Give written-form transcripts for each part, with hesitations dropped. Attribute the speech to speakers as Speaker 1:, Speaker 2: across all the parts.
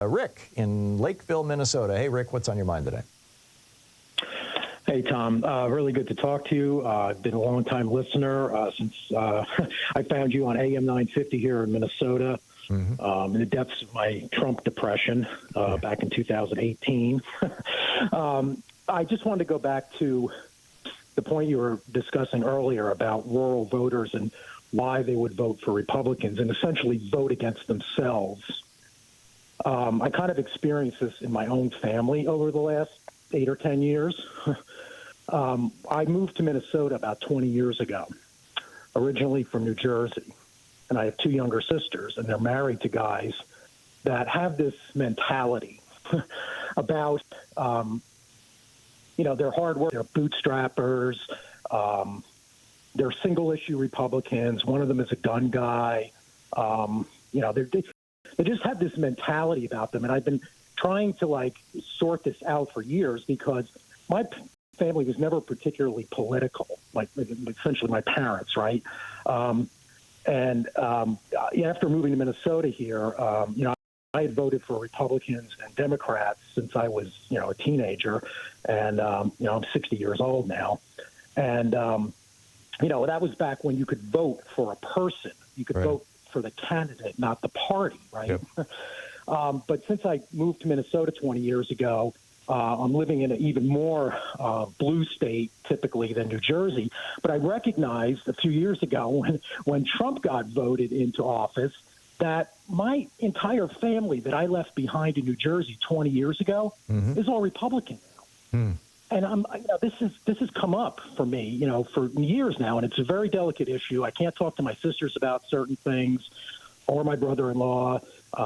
Speaker 1: Rick in Lakeville, Minnesota. Hey, Rick, what's on your mind today?
Speaker 2: Hey, Tom. Really good to talk to you. I've been a long-time listener since I found you on AM 950 here in Minnesota. In the depths of my Trump depression back in 2018. I just wanted to go back to the point you were discussing earlier about rural voters and why they would vote for Republicans and essentially vote against themselves. I kind of experienced this in my own family over the last 8 or 10 years. I moved to Minnesota about 20 years ago, originally from New Jersey. And I have 2 younger sisters, and they're married to guys that have this mentality about, they're hard work, they're bootstrappers, they're single-issue Republicans. One of them is a gun guy. They just have this mentality about them, and I've been trying to sort this out for years because my family was never particularly political, essentially my parents, right? After moving to Minnesota here, I had voted for Republicans and Democrats since I was, a teenager, and I'm 60 years old now, and that was back when you could vote for a person, you could vote for the candidate, not the party, right? Yep. But since I moved to Minnesota 20 years ago, I'm living in an even more blue state typically than New Jersey. But I recognized a few years ago when Trump got voted into office that my entire family that I left behind in New Jersey 20 years ago is all Republican now. And this has come up for me, for years now, and it's a very delicate issue. I can't talk to my sisters about certain things, or my brother-in-law, there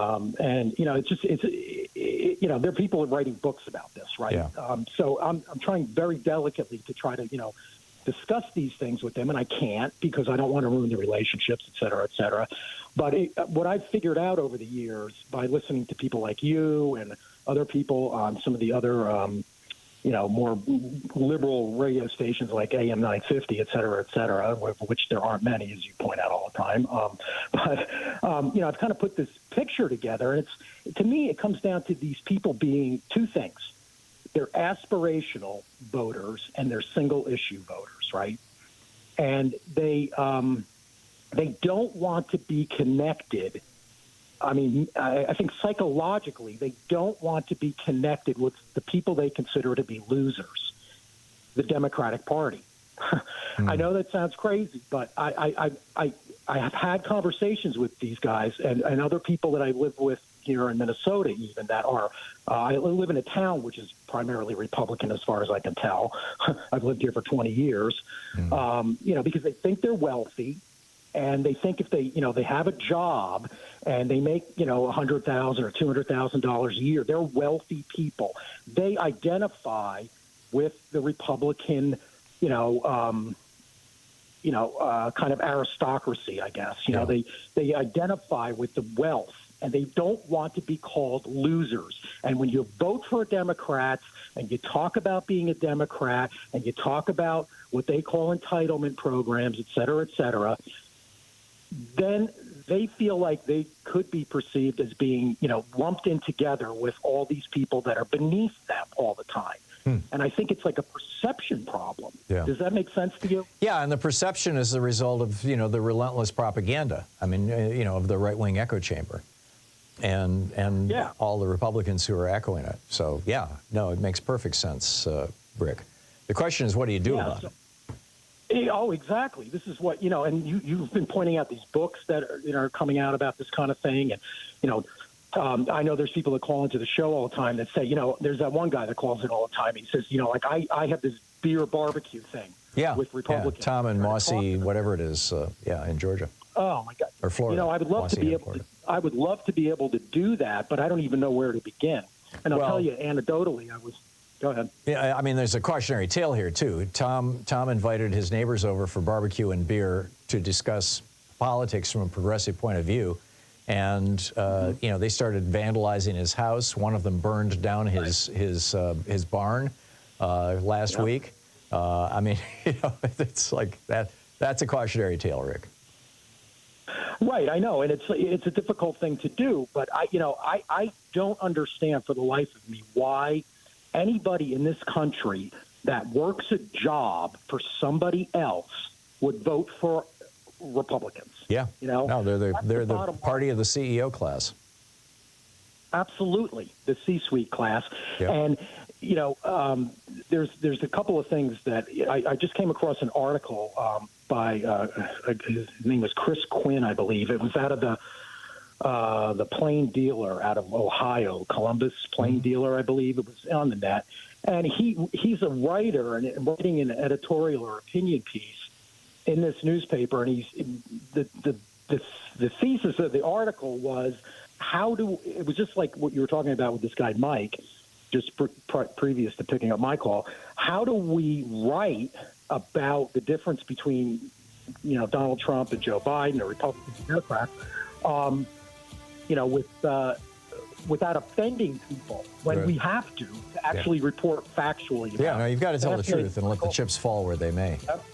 Speaker 2: are people writing books about this, right? Yeah. So I'm trying very delicately to try to, discuss these things with them, and I can't because I don't want to ruin the relationships, et cetera, et cetera. But what I've figured out over the years by listening to people like you and other people on some of the other more liberal radio stations like AM 950, et cetera, which there aren't many, as you point out all the time. I've kind of put this picture together, and to me, it comes down to these people being 2 things. They're aspirational voters and they're single-issue voters, right? And they don't want to be connected. I think psychologically, they don't want to be connected with the people they consider to be losers, the Democratic Party. I know that sounds crazy, but I have had conversations with these guys and other people that I live with here in Minnesota, even that are. I live in a town which is primarily Republican, as far as I can tell. I've lived here for 20 years, because they think they're wealthy. And they think if they have a job and they make, $100,000 or $200,000 a year, they're wealthy people. They identify with the Republican, kind of aristocracy, I guess. They identify with the wealth, and they don't want to be called losers. And when you vote for a Democrat and you talk about being a Democrat and you talk about what they call entitlement programs, et cetera, then they feel like they could be perceived as being, lumped in together with all these people that are beneath them all the time. And I think it's like a perception problem. Yeah. Does that make sense to you?
Speaker 1: Yeah, and the perception is the result of, the relentless propaganda, of the right-wing echo chamber and all the Republicans who are echoing it. So, yeah, no, it makes perfect sense, Rick. The question is, what do you do about it?
Speaker 2: Oh, exactly. This is what, and you've been pointing out these books that are coming out about this kind of thing. And, I know there's people that call into the show all the time that say, there's that one guy that calls in all the time. He says, I have this beer barbecue thing with Republicans.
Speaker 1: Yeah, Tom and Mossy, whatever it is, in Georgia.
Speaker 2: Oh, my God.
Speaker 1: Or Florida.
Speaker 2: I would love to be able to do that, but I don't even know where to begin. And I'll tell you anecdotally, Go ahead.
Speaker 1: Yeah, there's a cautionary tale here, too. Tom invited his neighbors over for barbecue and beer to discuss politics from a progressive point of view. And, they started vandalizing his house. One of them burned down his barn last week. It's like that. That's a cautionary tale, Rick.
Speaker 2: Right, I know, and it's a difficult thing to do, but I don't understand for the life of me why anybody in this country that works a job for somebody else would vote for Republicans.
Speaker 1: Yeah, no, they're the party of the CEO class.
Speaker 2: Absolutely, the C-suite class,
Speaker 1: Yep.
Speaker 2: and there's a couple of things that I just came across an article by his name was Chris Quinn, I believe. It was out of the Plain Dealer out of Ohio, Columbus Plain Dealer, I believe. It was on the net, and he's a writer and writing an editorial or opinion piece in this newspaper, and the thesis of the article was it was just like what you were talking about with this guy Mike, just previous to picking up my call. How do we write about the difference between Donald Trump and Joe Biden or Republicans and Democrats, without offending people when we have to actually report factually?
Speaker 1: Yeah, no, you've got to tell the truth and let the chips fall where they may.
Speaker 2: Yep.